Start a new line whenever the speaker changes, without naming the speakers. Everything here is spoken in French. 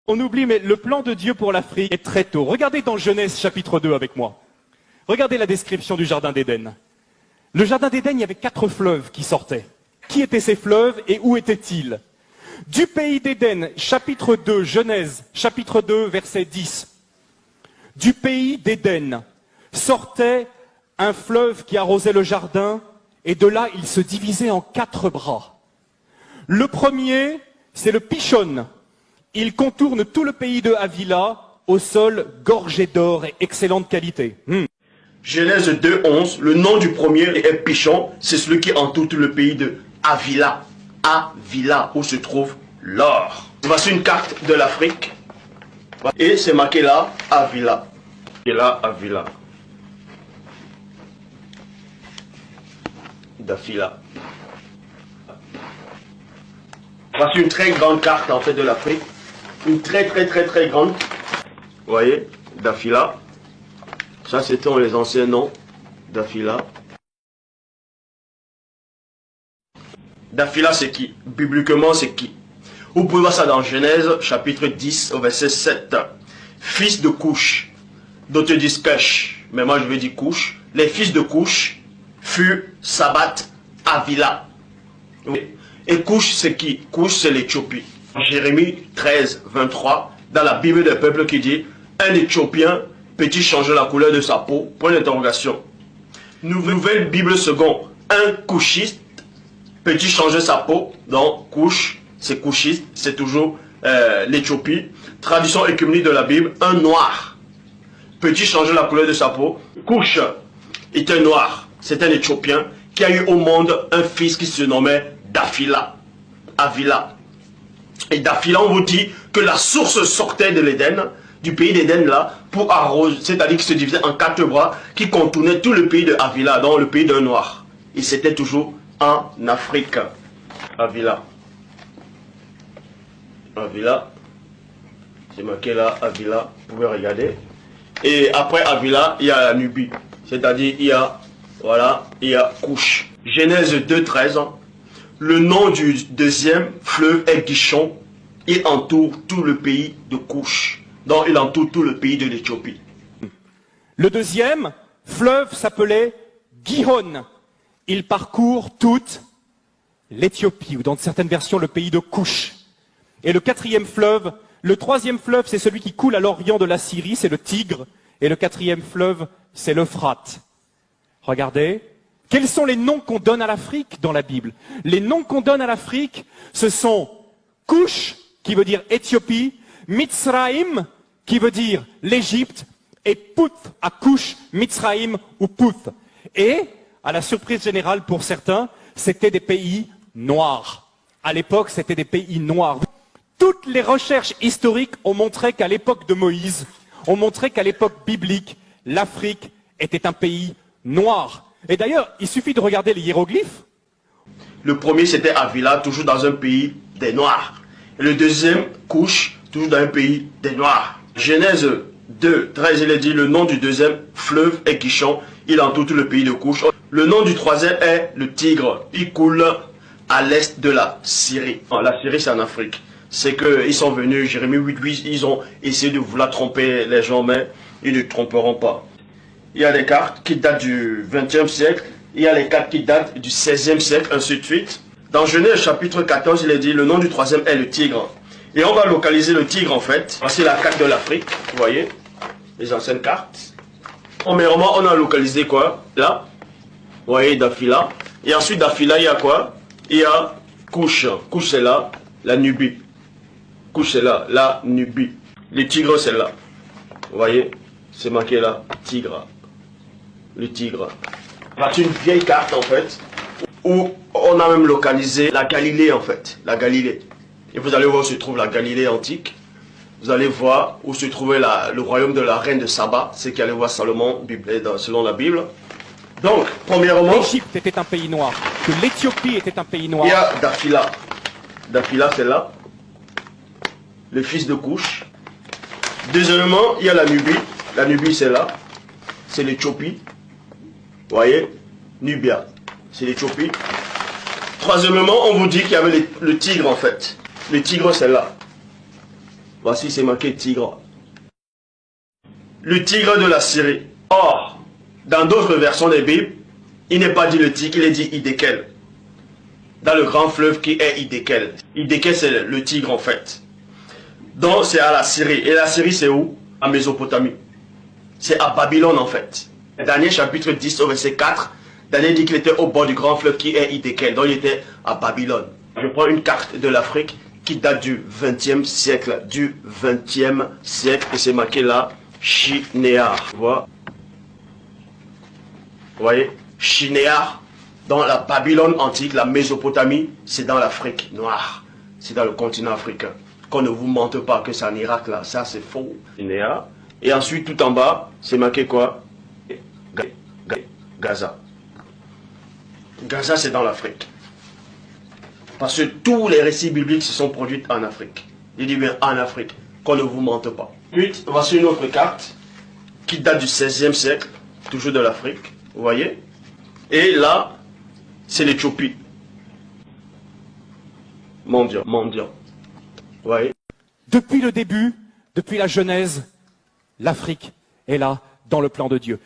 On oublie, mais le plan de Dieu pour l'Afrique est très tôt. Regardez dans Genèse chapitre 2 avec moi. Regardez la description du Jardin d'Éden. Le Jardin d'Éden, il y avait 4 fleuves qui sortaient. Qui étaient ces fleuves et où étaient-ils? Du pays d'Éden, chapitre 2, Genèse, chapitre 2, verset 10. Du pays d'Éden sortait un fleuve qui arrosait le jardin, et de là, il se divisait en 4 bras. Le premier, c'est le Pishon. Il contourne tout le pays de Havila, au sol gorgé d'or et excellente qualité.
Genèse 2:11, le nom du premier est Pishon, c'est celui qui entoure tout le pays de Havila. Havila, où se trouve l'or. Voici une carte de l'Afrique. Et c'est marqué là, Havila. Et là, Havila. Dafila. Voici une très grande carte en fait de l'Afrique. Une très grande. Vous voyez, Dafila. Ça c'était les anciens noms. Dafila. Dafila c'est qui? Bibliquement c'est qui? Vous pouvez voir ça dans Genèse chapitre 10 au verset 7. Fils de Couche, d'autres disent Kesh, mais moi je vais dire Couche. Les fils de Couche furent Sabat, Havila. Et Couche c'est qui? Couche c'est l'Éthiopie. Jérémie 13, 23, dans la Bible des peuples qui dit un Éthiopien peut-il changer la couleur de sa peau? Point d'interrogation. Nouvelle Bible seconde, un couchiste peut-il changer sa peau? Donc couche, c'est couchiste, c'est toujours l'Éthiopie. Traduction écuménique de la Bible, un noir peut-il changer la couleur de sa peau? Couche est un noir, c'est un Éthiopien qui a eu au monde un fils qui se nommait Dafila, Havila. Et Dafila, on vous dit que la source sortait de l'Éden, du pays d'Éden là, pour arroser, c'est-à-dire qu'il se divisait en 4 bras, qui contournaient tout le pays de Havila, donc le pays d'un noir. Et c'était toujours en Afrique. Havila. Havila. C'est marqué là, Havila, vous pouvez regarder. Et après Havila, il y a la Nubie. C'est-à-dire, il y a, voilà, il y a Couche. Genèse 2, 13. Le nom du deuxième fleuve est Gishon. Il entoure tout le pays de Couche. Donc il entoure tout le pays de l'Éthiopie.
Le deuxième fleuve s'appelait Gihon. Il parcourt toute l'Éthiopie, ou dans certaines versions le pays de Couche. Et le quatrième fleuve, le troisième fleuve, c'est celui qui coule à l'orient de la Syrie, c'est le Tigre. Et le quatrième fleuve, c'est l'Euphrate. Regardez. Quels sont les noms qu'on donne à l'Afrique dans la Bible? Les noms qu'on donne à l'Afrique, ce sont Couche, qui veut dire Éthiopie, Mitzraïm, qui veut dire l'Égypte, et Pouth, à Couche, Mitzraïm ou Pouth. Et, à la surprise générale pour certains, c'était des pays noirs. À l'époque, c'était des pays noirs. Toutes les recherches historiques ont montré qu'à l'époque de Moïse, ont montré qu'à l'époque biblique, l'Afrique était un pays noir. Et d'ailleurs, il suffit de regarder les hiéroglyphes.
Le premier, c'était Havila, toujours dans un pays des Noirs. Et le deuxième, Couche, toujours dans un pays des Noirs. Genèse 2, 13, il est dit, le nom du deuxième fleuve est Gishon, il entoure tout le pays de Couche. Le nom du troisième est le Tigre, il coule à l'est de la Syrie. La Syrie, c'est en Afrique. C'est qu'ils sont venus, Jérémie 8, ils ont essayé de vouloir tromper les gens, mais ils ne tromperont pas. Il y a des cartes qui datent du XXe siècle, il y a les cartes qui datent du XVIe siècle, ainsi de suite. Dans Genèse chapitre 14, il est dit, le nom du troisième est le Tigre. Et on va localiser le Tigre en fait. Voici la carte de l'Afrique, vous voyez, les anciennes cartes. Premièrement, on a localisé quoi? Là, vous voyez, Dafila. Et ensuite, Dafila, il y a quoi? Il y a Couche. Couche, c'est là, la Nubie. Couche, c'est là, la Nubie. Le Tigre, c'est là. Vous voyez, c'est marqué là, Tigre. Le Tigre. C'est une vieille carte en fait, où on a même localisé la Galilée en fait, la Galilée. Et vous allez voir où se trouve la Galilée antique. Vous allez voir où se trouvait le royaume de la reine de Saba, c'est qui allait voir Salomon selon la Bible. Donc, premièrement,
l'Égypte était un pays noir, que l'Éthiopie était un pays noir.
Il y a Dafila. Dafila, c'est là. Le fils de Couche. Deuxièmement, il y a la Nubie. La Nubie, c'est là. C'est l'Éthiopie. Vous voyez, Nubia, c'est l'Éthiopie. Troisièmement, on vous dit qu'il y avait le Tigre en fait. Le Tigre, c'est là. Voici, c'est marqué tigre. Le tigre de la Syrie. Or, dans d'autres versions des Bibles, il n'est pas dit le tigre, il est dit Hiddekel. Dans le grand fleuve qui est Hiddekel. Hiddekel, c'est le tigre en fait. Donc, c'est à la Syrie. Et la Syrie, c'est où? En Mésopotamie. C'est à Babylone en fait. Daniel chapitre 10 au verset 4, Daniel dit qu'il était au bord du grand fleuve qui est Hiddekel. Donc, il était à Babylone. Je prends une carte de l'Afrique qui date du 20e siècle. Du 20e siècle. Et c'est marqué là, Shinéar. Vous voyez? Shinéar, dans la Babylone antique, la Mésopotamie, c'est dans l'Afrique noire. C'est dans le continent africain. Qu'on ne vous mente pas que c'est en Irak là, ça c'est faux. Shinéar. Et ensuite, tout en bas, c'est marqué quoi? Gaza. Gaza, c'est dans l'Afrique. Parce que tous les récits bibliques se sont produits en Afrique. Je dis bien en Afrique, qu'on ne vous mente pas. Ensuite, voici une autre carte qui date du 16e siècle, toujours de l'Afrique, vous voyez? Et là, c'est l'Éthiopie. Mendiant. Vous voyez?
Depuis le début, depuis la Genèse, l'Afrique est là dans le plan de Dieu.